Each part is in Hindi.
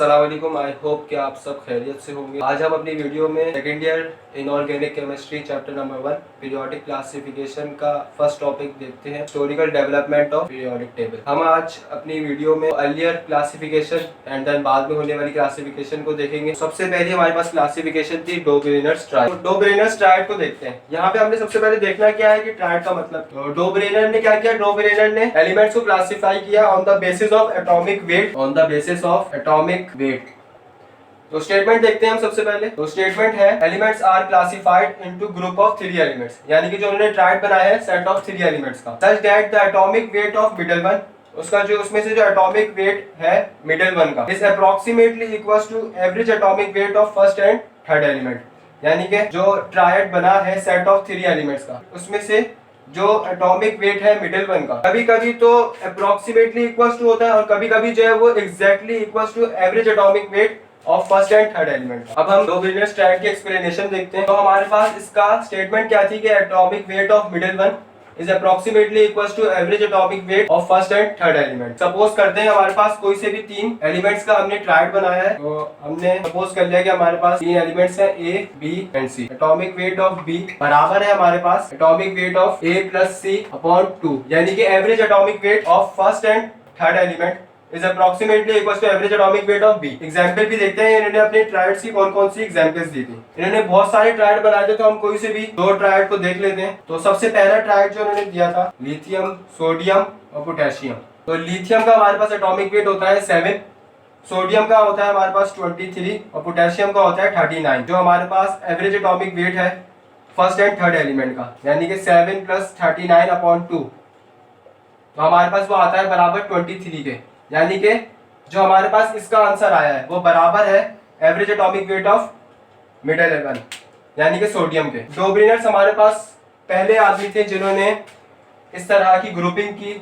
अस्सलाम वालेकुम। आई होप कि आप सब खैरियत से होंगे। आज हम अपनी वीडियो में second year inorganic chemistry chapter number 1 periodic classification का फर्स्ट टॉपिक देखते हैं, historical development of periodic table. हम आज अपनी वीडियो में अर्लियर क्लासिफिकेशन एंड देन बाद में होने वाली क्लासिफिकेशन को देखेंगे। सबसे पहले हमारे पास क्लासिफिकेशन थी डोबरेनर्स ट्रायड। डोबरेनर्स ट्रायड को देखते हैं। यहाँ पे हमने सबसे पहले देखना क्या है कि ट्रायड का मतलब। तो डोबरेनर ने क्या किया? डोबरेनर ने एलिमेंट्स को क्लासिफाई किया on the basis of atomic weight, on the basis of atomic weight. तो स्टेटमेंट देखते हैं हम सबसे पहले। तो स्टेटमेंट है elements are classified into group of 3 elements, यानी कि जो उन्होंने ट्रायड बनाया है सेट ऑफ 3 एलिमेंट्स का, such that the atomic weight of middle one, उसका जो उसमें से जो एटॉमिक वेट है मिडल वन का, is approximately equals to average atomic weight of first and third element. यानी कि जो ट्रायड बना है सेट ऑफ 3 एलिमेंट्स का, उसमें से जो एटॉमिक वेट है मिडिल वन का, कभी कभी तो अप्रोक्सीमेटली इक्वल्स टू होता है और कभी कभी जो है वो exactly equals to average atomic weight of first and third element. अब हम डोबरेनर्स ट्रायड की एक्सप्लेनेशन देखते हैं। तो हमारे पास इसका स्टेटमेंट क्या थी कि atomic weight of middle one is approximately equals to average atomic weight of first and third element। Suppose करते हैं हमारे पास कोई से भी 3 एलिमेंट्स का हमने ट्रायड बनाया है। तो हमने सपोज कर लिया कि हमारे पास 3 एलिमेंट्स हैं A, B and C। Atomic weight of B बराबर है हमारे पास atomic weight of A plus C upon 2, यानी कि average atomic weight of first and third element is approximately equals to average atomic weight of B। Example भी देखते हैं इन्होंने अपने ट्रायड्स की कौन कौन सी एग्जाम्पल्स दी थी। इन्होंने बहुत सारे ट्रायड बनाए थे, तो हम कोई से भी 2 ट्रायड को देख लेते हैं। तो सबसे पहला ट्रायड जो उन्होंने दिया था लिथियम, सोडियम और पोटेशियम। तो लिथियम का हमारे पास एटॉमिक वेट होता है 7, सोडियम का होता है हमारे पास 23 और पोटेशियम का होता है 39। जो हमारे पास एवरेज एटॉमिक वेट है फर्स्ट एंड थर्ड एलिमेंट का, यानी कि 7 प्लस 39 अपॉन 2, तो हमारे पास वो आता है बराबर 23 के। यानी कि जो हमारे पास इसका आंसर आया है वो बराबर है average atomic weight of middle one, यानी कि सोडियम के। डोबरेनर्स हमारे पास पहले आदमी थे जिन्होंने इस तरह की ग्रुपिंग की,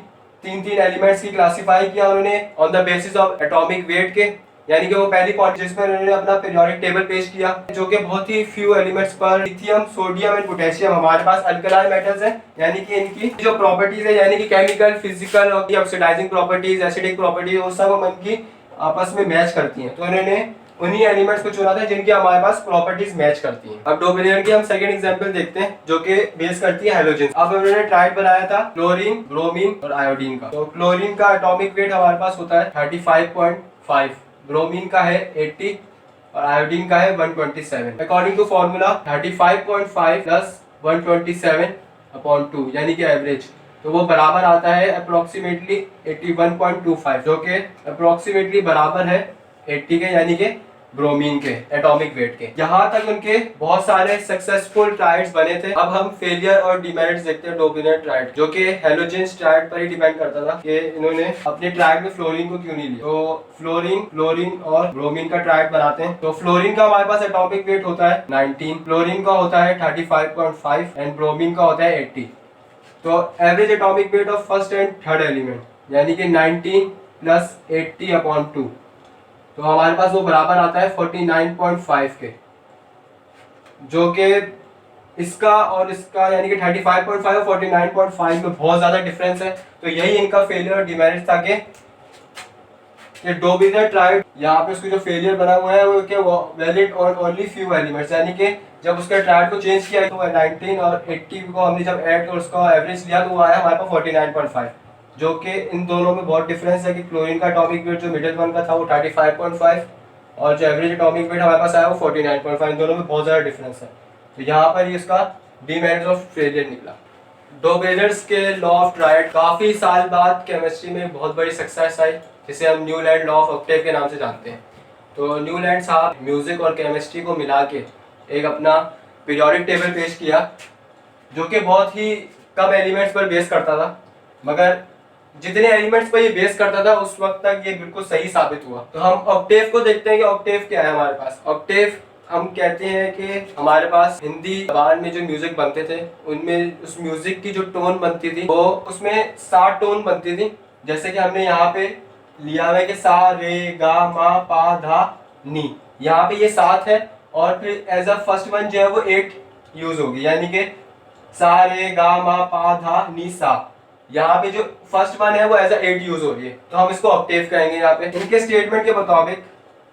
3 एलिमेंट्स की क्लासिफाई किया उन्होंने on the basis of atomic wait के, यानी कि वो पहली पॉइंट जिसमें उन्होंने अपना पीरियोडिक टेबल पेश किया, जो कि बहुत ही फ्यू एलिमेंट्स पर लिथियम, सोडियम एंड पोटेशियम हमारे पास अल्कलाइन मेटल्स हैं, यानी कि इनकी जो प्रॉपर्टीज है, यानी कि केमिकल, फिजिकल और ऑक्सीडाइजिंग प्रॉपर्टीज, एसिडिक प्रॉपर्टीज, वो सब इनकी आपस में मैच करती हैं। तो इन्होंने उन्हीं एलिमेंट्स को चुना था जिनकी हमारे पास प्रॉपर्टीज मैच करती हैं। अब डोबरेनर की हम सेकंड एग्जांपल देखते हैं जो कि बेस करती है हैलोजन। अब उन्होंने ट्रायड बनाया था क्लोरीन, ब्रोमीन और आयोडीन का। तो क्लोरीन का एटॉमिक वेट हमारे पास होता है 35.5, ब्रोमीन का है 80 और आयोडीन का है 127। According to formula 35.5 plus 127 upon 2, यानी कि एवरेज, तो वो बराबर आता है अप्रोक्सीमेटली 81.25, जो कि अप्रोक्सीमेटली बराबर है 80 के, यानी कि ब्रोमीन के एटॉमिक वेट के। यहाँ तक उनके बहुत सारे सक्सेसफुल ट्रायड्स बने थे। अब हम फेलियर और डिमेरिट्स देखते हैं डोबरेनर ट्रायड, जो कि हैलोजेंस ट्रायड पर ही डिपेंड करता था कि इन्होंने अपने ट्रायड में फ्लोरीन को क्यों नहीं लिया। तो फ्लोरीन और ब्रोमीन का ट्रायड बनाते हैं। तो फ्लोरीन का हमारे पास एटॉमिक वेट होता है 19, फ्लोरीन का होता है 35.5 एंड ब्रोमीन का होता है 80। तो average atomic weight of first and third element, यानी कि 19 प्लस 80 अपॉन 2, तो हमारे पास वो बराबर आता है 49.5 के, जो कि इसका और इसका यानी कि 35.5 और 49.5 में बहुत ज्यादा डिफरेंस है। तो यही इनका फेलियर और डिमेरिट था कि डोबरेनर ट्रायड, यहाँ पे उसको जो फेलियर बना हुआ है वो क्या valid on only few elements, यानी कि जब उसके ट्रायड को चेंज किया तो 19 और 80 को हमने जब ऐड और उसका एवरेज लिया तो वो आया हमारे पास 49.5, जो कि इन दोनों में बहुत डिफरेंस है कि क्लोरीन का एटॉमिक वेट जो मिडिल वन का था वो 35.5 और जो एवरेज एटॉमिक वेट हमारे पास आया वो 49.5, इन दोनों में बहुत ज़्यादा डिफरेंस है। तो यहाँ पर ही इसका डिमेरिट्स ऑफ फेलियर निकला। डोबरेनर्स के लॉ ऑफ ट्रायड काफ़ी साल बाद केमिस्ट्री में बहुत बड़ी सक्सेस आई, जिसे हम न्यूलैंड लॉ ऑफ ऑक्टेव के नाम से जानते हैं। तो न्यूलैंड साहब म्यूज़िक और केमिस्ट्री को मिला के एक अपना पीरियोडिक टेबल पेश किया, जो कि बहुत ही कम एलिमेंट्स पर बेस करता था, मगर जितने एलिमेंट्स पर ये बेस करता था उस वक्त तक ये बिल्कुल सही साबित हुआ। तो हम ऑक्टेव को देखते हैं कि ऑक्टेव क्या है हमारे पास। ऑक्टेव हम कहते हैं कि हमारे पास हिंदी जबान में जो म्यूजिक बनते थे उनमें उस म्यूजिक की जो टोन बनती थी वो उसमें 7 टोन बनती थी। जैसे कि हमने यहाँ पे लिया है कि सा रे गा मा पा धा नी, यहाँ पे ये 7 है और फिर एज अ फर्स्ट वन जो है वो 8 यूज होगी, यानी कि सा रे गा मा पा धा नी सा। यहाँ पे जो फर्स्ट वन है वो एज अ 8 यूज हो रही है, तो हम इसको ऑक्टेव कहेंगे। यहाँ पे इनके स्टेटमेंट के मुताबिक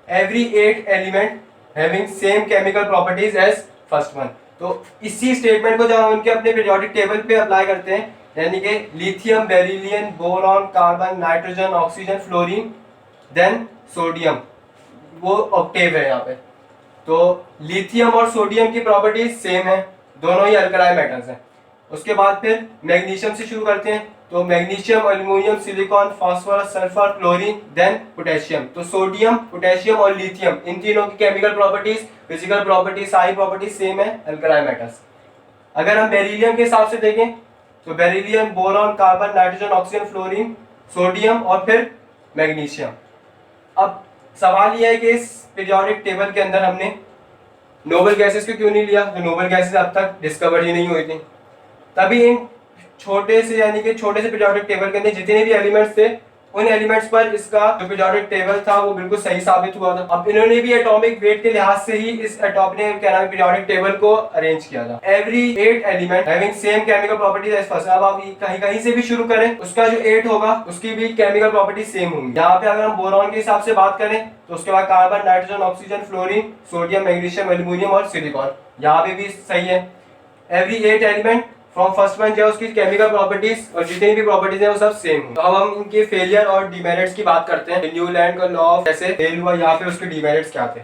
every 8 element having same chemical properties as first one। तो इसी स्टेटमेंट को जब हम उनके अपने पीरियोडिक टेबल पे अप्लाई करते हैं, यानी कि lithium, beryllium, boron, carbon, nitrogen, oxygen, fluorine, then sodium, वो ऑक्टेव है यहाँ पे। तो लिथियम और सोडियम की प्रॉपर्टीज सेम है, दोनों ही अल्कलाई मेटल्स हैं। उसके बाद फिर मैग्नीशियम से शुरू करते हैं। तो magnesium, aluminium, silicon, phosphorus, sulphur, chlorine, then potassium. तो सोडियम, पोटेशियम और लिथियम, इन तीनों की केमिकल प्रॉपर्टीज, फिजिकल प्रॉपर्टीज, सारी प्रॉपर्टीज सेम है, अल्कलाई मेटल्स। अगर हम बेरिलियम के हिसाब से देखें तो beryllium, boron, carbon, nitrogen, oxygen, fluorine, sodium और फिर मैग्नीशियम। अब सवाल यह है कि इस पीरियोडिक टेबल के अंदर हमने नोबल गैसेस को क्यों नहीं लिया, जो नोबल गैसेस अब तक डिस्कवर ही नहीं हुई थी। तभी इन छोटे से, यानी कि छोटे से पीरियोडिक टेबल के अंदर जितने भी एलिमेंट्स थे, उन एलिमेंट्स पर इसका जो पीरियोडिक टेबल था वो बिल्कुल सही साबित हुआ था। अब इन्होंने भी एटॉमिक वेट के लिहाज से ही इस अपने क्या नाम है पीरियोडिक टेबल को अरेंज किया था। Every 8 element having same chemical properties as first. अब आप कहीं कहीं से भी शुरू करें, उसका जो 8 होगा उसकी भी केमिकल प्रॉपर्टीज सेम होंगी। यहाँ पे अगर हम बोरॉन के हिसाब से बात करें तो उसके बाद carbon, nitrogen, oxygen, fluorine, sodium, magnesium, aluminium और सिलिकॉन, यहाँ पे भी सही है। Every 8 element from first one जो है उसकी केमिकल प्रॉपर्टीज और जितनी भी प्रॉपर्टीज है वो सब सेम है। तो अब हम इनके फेलियर और डिमेरिट्स की बात करते हैं। न्यूलैंड का लॉ ऑफ कैसे फेल हुआ, यहाँ पे उसके डिमेरिट्स क्या थे।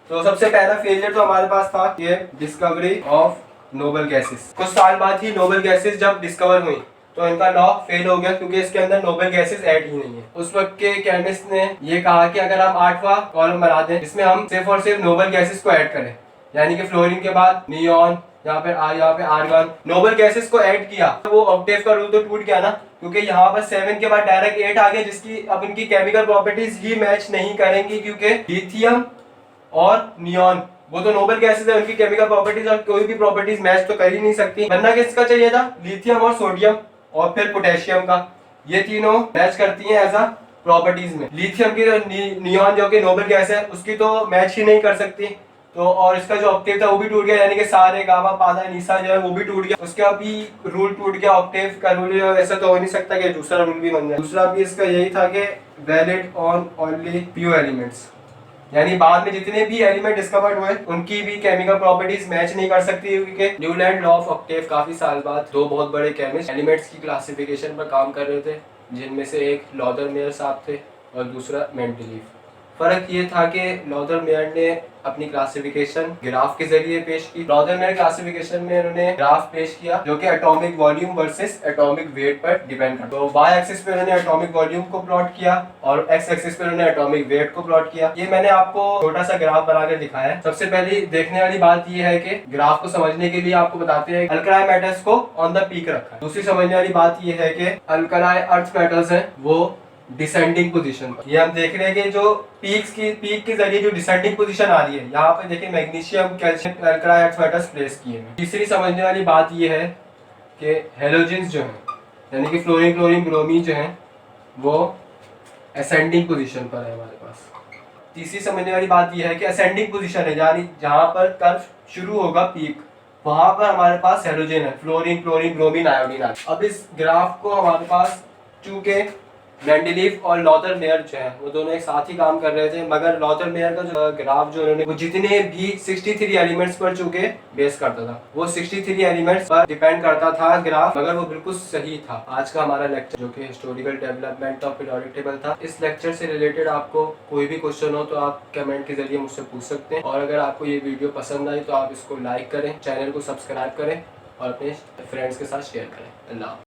तो सबसे पहला फेलियर तो हमारे पास था ये डिस्कवरी ऑफ नोबल गैसेस। कुछ साल बाद ही नोबल गैसेस जब डिस्कवर हुई तो इनका लॉ फेल हो गया, क्योंकि इसके अंदर नोबल गैसेस ऐड ही नहीं है। उस वक्त के केमिस्ट ने ये कहा कि अगर हम 8वां कॉलम बना दें जिसमें हम सिर्फ और सिर्फ नोबल गैसेस को ऐड करें, यानी कि फ्लोरीन के बाद नियॉन, यहाँ पे आर्गन, नोबल गैसेस को ऐड किया, तो वो ऑक्टेव का रूल तो टूट गया ना, क्योंकि यहाँ पर 7 के बाद डायरेक्ट 8 आ गया, जिसकी अब इनकी केमिकल प्रॉपर्टीज ही मैच नहीं करेंगी, क्योंकि लिथियम और नियॉन वो तो नोबल गैसेस है, उनकी केमिकल प्रॉपर्टीज और कोई भी प्रॉपर्टीज मैच तो कर ही नहीं सकती। बनना किसका चाहिए था, लिथियम और सोडियम और फिर पोटेशियम का, ये तीनों मैच करती हैं एज अ प्रॉपर्टीज में। लिथियम की नियॉन जो कि नोबल गैस है उसकी तो मैच ही नहीं कर सकती, तो और इसका जो ऑक्टेव था वो भी टूट गया, यानी कि सारे गामा पादा निशा जो है वो भी टूट गया, उसका भी रूल टूट गया। ऑक्टेव का रूल ऐसा तो हो नहीं सकता कि दूसरा रूल भी बन जाए। दूसरा भी इसका यही था कि valid on only few elements, यानी बाद में जितने भी एलिमेंट डिस्कवर्ड हुए उनकी भी केमिकल प्रॉपर्टीज मैच नहीं कर सकती, क्योंकि न्यूलैंड लॉ ऑफ ऑक्टेव काफी साल बाद दो बहुत बड़े केमिस्ट एलिमेंट्स की क्लासिफिकेशन पर काम कर रहे थे, जिनमें से एक लॉदरमेयर साहब थे और दूसरा मेंडलीफ। फर्क ये था कि लॉदरमेयर ने अपनी क्लासिफिकेशन ग्राफ के जरिए पेश की। लॉदरमेयर क्लासिफिकेशन में उन्होंने ग्राफ पेश किया जो कि atomic volume versus atomic weight पर डिपेंड करता है। तो वाई एक्सिस पे उन्होंने एटॉमिक वॉल्यूम को प्लॉट किया और एक्स एक्सिस पे उन्होंने एटॉमिक वेट को प्लॉट किया। ये मैंने आपको छोटा सा ग्राफ बनाकर दिखाया है। सबसे पहले देखने वाली बात ये है कि ग्राफ को समझने के लिए आपको बताते हैं अल्कलाई मेटल्स को ऑन द पीक रखा है। दूसरी समझने वाली बात ये है कि अल्कलाई अर्थ मेटल्स हैं वो डिसेंडिंग पोजीशन पर। ये हम देख रहे हैं कि जो पीक के जरिए जो डिसेंडिंग पोजीशन आ रही है, यहाँ पे देखिए magnesium, calcium, alkali earth metals place किए हैं। तीसरी समझने वाली बात ये है कि हेलोजेंस जो हैं, यानी कि फ्लोरीन, क्लोरीन, ब्रोमीन जो हैं वो असेंडिंग पोजीशन पर है हमारे पास। तीसरी समझने वाली बात ये है कि असेंडिंग पोजीशन है, यानी जहाँ पर कर्व शुरू होगा पीक, वहां पर हमारे पास हेलोजन है, फ्लोरीन, क्लोरीन, ब्रोमीन, आयोडीन। अब इस ग्राफ को हमारे पास चूंकि मेंडलीफ और लॉदरमेयर जो है वो दोनों एक साथ ही काम कर रहे थे, मगर लॉदरमेयर का जो ग्राफ जो उन्होंने वो जितने भी 63 एलिमेंट्स पर चूंकि बेस करता था, वो 63 एलिमेंट्स पर डिपेंड करता था ग्राफ, मगर वो बिल्कुल सही था। आज का हमारा लेक्चर जो कि historical development of periodic table था, इस लेक्चर से रिलेटेड आपको कोई भी क्वेश्चन हो तो आप कमेंट के जरिए मुझसे पूछ सकते हैं। और अगर आपको ये वीडियो पसंद आई तो आप इसको लाइक करें, चैनल को सब्सक्राइब करें और अपने फ्रेंड्स के साथ शेयर करें। अल्लाह।